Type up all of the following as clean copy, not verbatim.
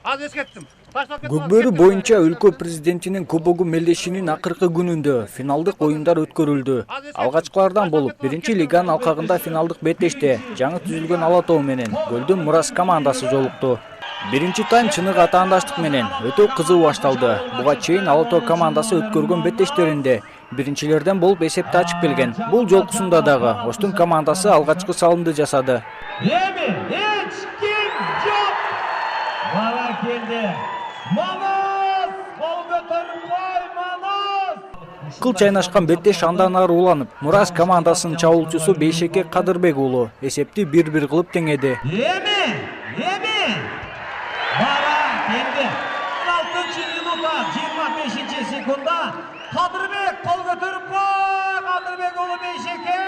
Az eskettim. Көкбөрү боюнча өлкө президентинин кубогу мелдешинин акыркы күнүндө финалдык оюндар өткөрүлдү. Алгачкылардан болуп, биринчи лиганын алкагында финалдык беттеште жаңы түзүлгөн Ала Тоо менен Көлдүн Мурас командасы жолукту. Биринчи тайм чыныгы атаандаштык менен өтө кызуу башталды. Буга чейин Ала Тоо командасы өткөргөн беттештеринде биринчилерден болуп эсепти ачып келген. Бул жолкусунда дагы Оштун командасы алгачкы салымды жасады. Bana geldi. Manas! Kol götürün koy Manas! Кыл чайнашкан беттеш андан ары уланып, Мурас командасынын чабуулчусу Бейшеке Кадырбек уулу эсепти 1-1 кылып теңеди. Yemi! Bana geldi. 16. minuta 25. sekunda Kadırбек kol götürüp koy! Kadırбек oğlu Beyşeke!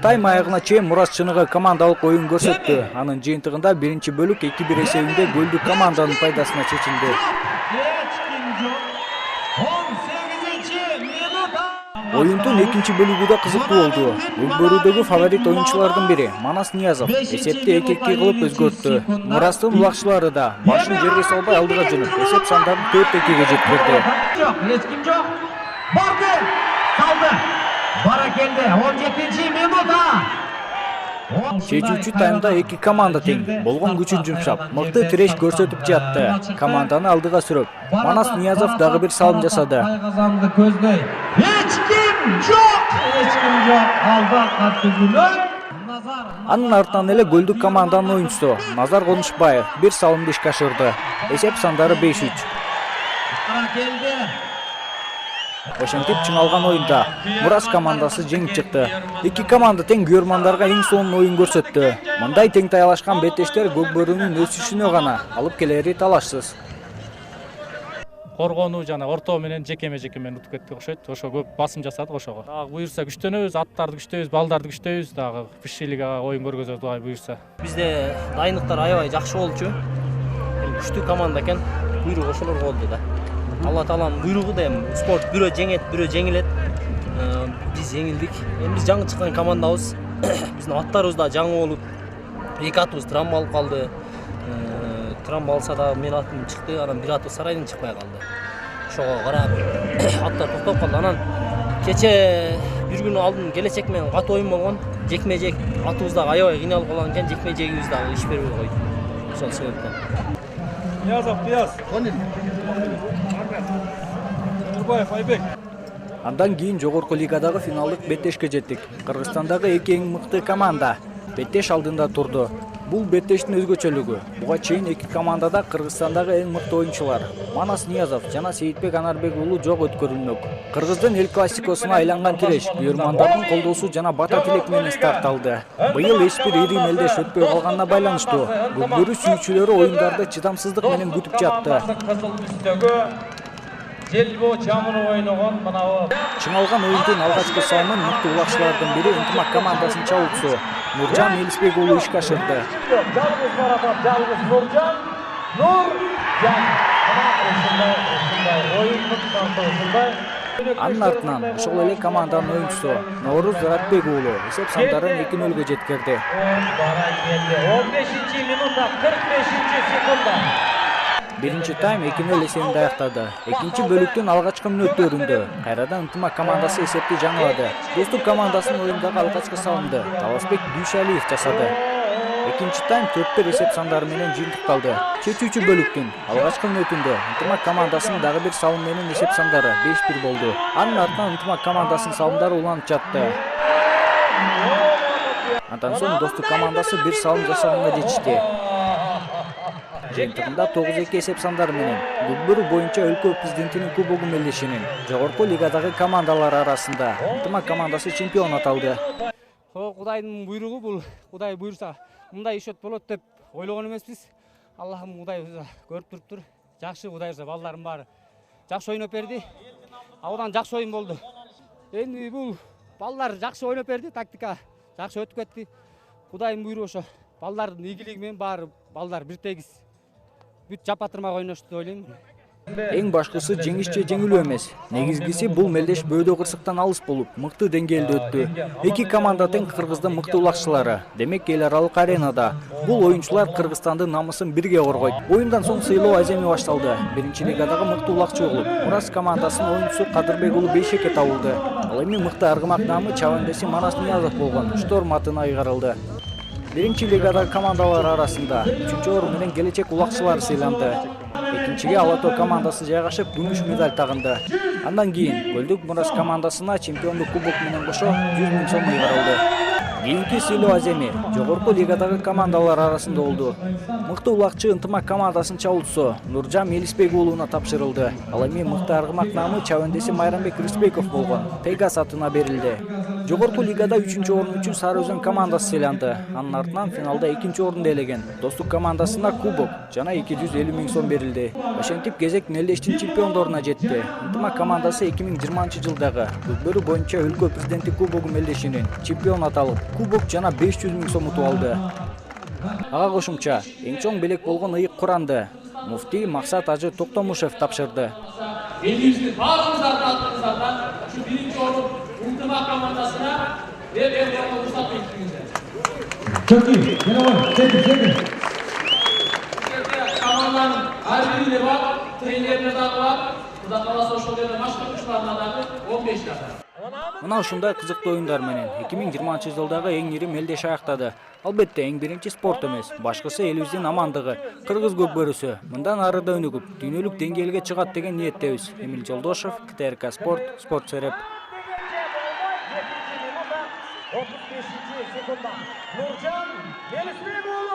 Тайм аягына чейин Мурас чыныгы командалык оюн көрсөттү. Анын жыйынтыгында биринчи бөлүк 2-1 эсебинде голдуу команданын пайдасына чечилди. 18. minuta. Оюндун экинчи бөлүгү да кызыктуу болду. Көкбөрүдөгү фаворит оюнчулардын бири Манас Ниязов эсепти 2-2 кылып өзгөрттү. Мурастын булакчылары да башын жерге салбай алдыга жөнөп, эсеп сандарын 4-2-ге жеткирди. Hiç kim yok. Bardı. Saldı. Bara geldi. 17. minuta. Чечүүчү таймда эки команда тең. Болгон күчүн жумшап, мыкты тиреш көрсөтүп жатты. Команданы алдыга сүрөп, Манас Ниязов дагы бир салым жасады. Kazandı көздөй. Hiç kim yok. Aldı катты гүлөн. Анын артынан эле голдуу команданын оюнчусу Назар Конушбаев бир салымды ишке ашырды. Эсеп сандары 5-3. Bara geldi. Ошентип чыңалган оюнда Мурас командасы жеңип чыкты. Эки команда тең күйөрмандарга эң сонун оюн көрсөттү. Мындай тең таялашкан беттештер Көкбөрүнүн өсүшүнө гана алып келери талашсыз. Коргонуу жана орто менен жекеме утуп кеттик окшойт. Ошо көп басым жасадык ошого. Дагы буюрса күчтөнөбүз, аттарды күчтөйбүз, балдарды күчтөйбүз, дагы высший лигага оюн көргөзөбүз дагы буюрса. Бизде дайындыктар аябай жакшы болчу. Күчтүү команда экен, буйрук ошолорго болду да. Алла Тааланын буйругу да спорт бирөө жеңет, бирөө жеңилет. Биз жеңилдик. Биз жаңы чыккан командабыз. Биздин аттарыбыз да жаңы болуп, эки атыбыз травма алып калды. Травма алса да мен атым чыкты, анан бир аты сарайдан чыкпай калды. Ошого карап аттар токтоп калды. Анан кече бир күн алдын келечек менен катуу оюн болгон. Жекме-жек атыбыз да аябай кыйналып калган экен, жекме-жегибиз дагы иш бербей койду. Ошол себептен. Андан кийин жогорку лигадагы финалдык беттешке жеттик. Кыргызстандагы эки эң мыкты команда беттеш алдында турду. Бул беттештин өзгөчөлүгү. Буга чейин эки командада Кыргызстандагы эң мыкты оюнчулар Манас Ниязов жана Сейитбек Анарбек уулу жок өткөрүлмөк. Кыргыздын эл классикосуна айланган тиреш күйөрмандардын колдоосу жана бата тилек менен старт алды. Быйыл эч бир ири мелдеш өтпөй калганына байланыштуу Көкбөрү сүйүүчүлөрү оюндарды чыдамсыздык менен күтүп жатты. Желбо чамын ойногон мынабы. Чыңалган оюндун алгачкы салымын мыкты булакчылардын бири Ынтымак командасынын чабуулчусу Нуржан Элисбек уулу ишке ашырды. Жалгыз марапат, жалгыз Нуржан. Анын артынан ошол эле команданын оюнчусу Нооруз Заратбек уулу эсеп сандарын 2-0 жеткирди. 15 минута 45 секунда. Биринчи тайм 2-0 эсебинде аяктады. Экинчи бөлүктүн алгачкы мүнөттөрүндө кайрадан Ынтымак командасы эсепти жаңылады. Достук командасынын оюндагы алгачкы салымды Таласбек Дүйшалиев жасады. Экинчи тайм 4-1 эсеп сандары менен жыйынтыкталды. Чечүүчү бөлүктүн алгачкы мүнөтүндө Ынтымак командасынын дагы бир салым менен эсеп сандары 5-1 болду. Анын артынан Ынтымак командасынын салымдары уланып жатты. Андан соң Достук командасы бир салым жасаганга жетишти. Жыйынтыгында 9-2 эсеп сандары менен Көкбөрү боюнча өлкө президентинин кубогу мелдешинин жогорку лигадагы командалар арасында Ынтымак командасы чемпион аталды. Кудайдын буйругу бул. Кудай буйрса мындай ишет болот деп ойлогон эмеспиз. Аллахым Кудай көрүп туруптур. Жакшы Кудай буйрса балдардын баары жакшы ойноп берди. Абдан жакшы оюн болду. Эми бул балдар жакшы ойноп берди, тактика жакшы өтүп кетти. Кудайдын буйругу ошо балдардын ийгилиги менен баары балдар бир тегиз бүт жапатырмак ойношту деп ойлойм. Эң башкысы жеңиш же жеңилүү эмес. Негизгиси бул мелдеш бөөдө кырсыктан алыс болуп, мыкты деңгээлде өттү. Эки команда тең Кыргыздын мыкты улакчылары. Демек эл аралык аренада бул оюнчулар Кыргызстандын намысын бирге коргойт. Оюндан соң сыйлоо аземи башталды. Биринчи лигадагы мыкты улакчы болуп, Мурас командасынын оюнчусу Кадырбек уулу Бейшекке табылды. Ал эми мыкты аргымак наамы чабандеси Манас Ниязов болгон. Шторм атына ыйгарылды. Биринчи лигадагы командалар арасында 3-орун менен келечек улакчылар сыйланды. Экинчиге Ала Тоо командасы жайгашып, күмүш медаль тагынды. Андан кийин Көлдүк Мурас командасына чемпиондук кубок менен кошо 100 000 сом ыйгарылды. Кийинки сыйлоо аземи жогорку лигадагы командалар арасында болду. Мыкты улакчы Ынтымак командасын чабуулчусу Нуржан Мелисбек уулуна тапшырылды. Ал эми мыкты аргымак наамы чабандеси Майрамбек Рыспеков болгон. Пегас атына берилди. Жогорку лигада 3-орун үчүн Сары Өзөн командасы сыйланды. Анын артынан финалда 2-орунду ээлеген Достук командасына кубок жана 250 000 сом берилди. Ошентип кезек мелдештин чемпиондоруна жетти. Ынтымак командасы 2020-жылдагы өкмөрү боюнча өлкө президенттик кубогу мелдешинин чемпион аталып, кубок жана 500 000 сом утуп алды. Ага кошумча, эң чоң белек болгон ыйык Куранды муфтий Максат Ажы Токтомушев тапшырды. Элибиздин баарыбыздардын атыңыздардан ушу 1-орун Ынтымак командасына берүүгө уруксат бериңиздер. Çok iyi. Çekin. Команданын ар бирине бар, тренерине дагы бар. Кудай кааласа ошол жерде башкаруучуларына дагы 15 дагы. Мына ушундай кызыктуу оюндар менен 2020-жылдагы эң ири мелдеш аяктады. Албетте эң биринчи спорт эмес, башкысы элибиздин амандыгы, кыргыз көкбөрүсү. Мындан ары да өнүгүп, дүйнөлүк деңгээлге чыгат деген ниеттебиз. Эмил Жолдошев, КТРК Спорт, Спорт Сереп. 35-секундда Нуржан Мелисбек